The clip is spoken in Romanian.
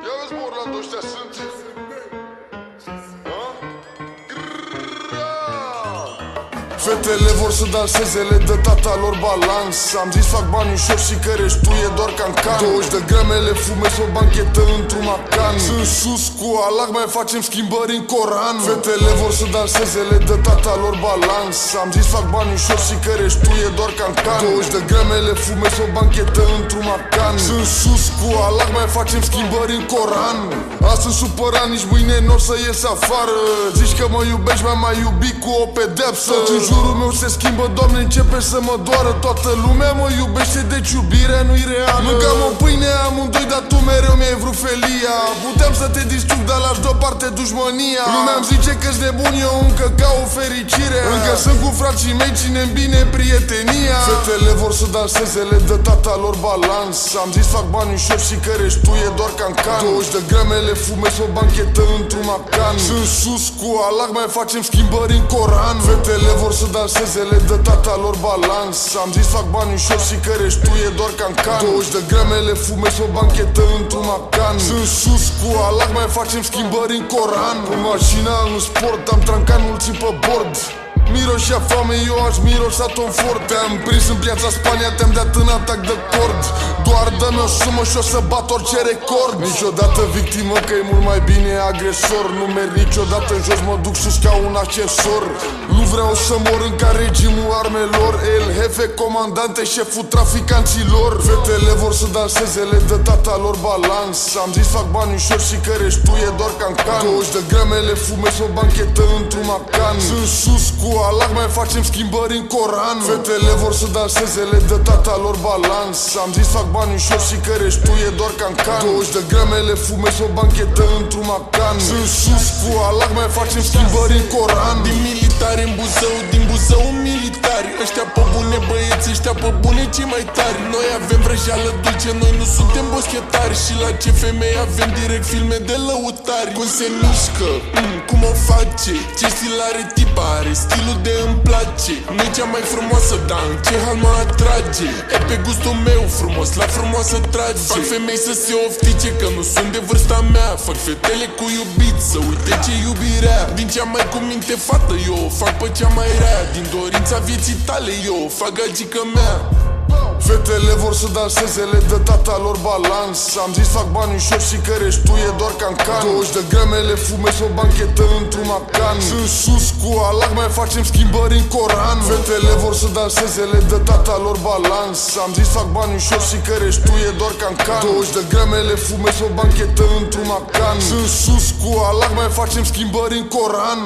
Ia vezi, mă, Orlando, ăștia sunt. Fetele vor să danseze, le dă tata lor balans. Am zis fac bani ușor și că reștuie doar cancan. 20 de grame le fumez o banchetă într-un macan. Sunt sus cu Allah, mai facem schimbări în Coran. Fetele vor să danseze, le dă tata lor balans. Am zis fac bani ușor și că reștuie doar cancan. 20 de grame le fumez o banchetă într-un macan. Sunt sus cu Allah, mai facem schimbări în Coran. Astăzi supărat, nici mâine n-o să ies afară. Zici că mă iubești, mai iubi cu o pedepsă. Jurul meu se schimbă, Doamne, începe să mă doară. Toată lumea mă iubește, deci iubirea nu-i reală. Mâncam o pâine amândoi, dar tu mereu mi-ai vrut felia. Puteam să te distrug, dar lași deoparte dușmănia. Lumea-mi zice că-s nebun, eu încă caut fericire. Încă sunt cu frații mei, ținem bine prietenia. Fetele vor să danseze, le dă tata lor balans. Am zis fac bani ușor și că reștuie doar cancan. 20 de grame le fumez o banchetă într-un macan. Sunt sus cu Allah, mai facem schimbări în Coran. Fetele vor să danseze, le dă tata lor balans. Am zis fac bani ușor și că reștuie doar cancan. 20 de grame le fumez o banchetă într-un macan. Sunt sus cu Allah, mai facem schimbări în Coran. În mașina, în sport, am trancanul țin pe bord. Miroșea foame, eu aș mirosa Tom Ford. Te-am prins în piața Spania, te-am dat în atac de cord. Doar dă-mi o sumă și o să bat orice record. Niciodată victimă, că e mult mai bine agresor. Nu merg niciodată în jos, mă duc sus ca un ascensor. Nu vreau să mor în ca regimul armelor. El hefe, comandante, șeful traficanților. Fetele vor să danseze, le dă tata lor balans. Am zis fac bani ușor și că reștuie doar cancan. 20 de grame le fumez o banchetă într-un macan. Sunt sus cu Allah, mai facem schimbări în Coran. Fetele vor să danseze, le dă tata lor balans. Am zis fac bani ușor și că reștuie doar cancan. 20 de grame le fumez o banchetă într-un macan. Sunt sus cu Allah, mai facem schimbări în Coran. Din militari în Buzău, din Buzău în militari. Ăștia pe bune băieți, ăștia pe bune cei mai tari. Noi avem vrăjeală dulce, noi nu suntem boschetari. Și la ce femei avem direct filme de lăutari. Cum se mișcă, cum o face, ce stil are tipa are, stilul de îmi place. Nu-i cea mai frumoasă, dar în ce hal mă atrage. E pe gustul meu frumos, la frumoasă trage. Fac femei să se oftice, că nu sunt de vârsta mea. Fac fetele cu iubit, să uite ce iubirea. Din cea mai cu minte fată, eu o fac pe cea mai rea. Din dorința vieții tale, eu o fac gagică mea. Fetele vor să danseze, le dă tata lor balans. Am zis fac bani ușor și că reștuie doar cancan. 20 de grame le fumez o banchetă într-un macan. Sunt sus cu Allah, mai facem schimbări în Coran. Fetele vor să danseze, le dă tata lor balans. Am zis fac bani ușor și că reștuie doar cancan. 20 de grame le fumez o banchetă într-un macan. Sunt sus cu Allah, mai facem schimbări în Coran.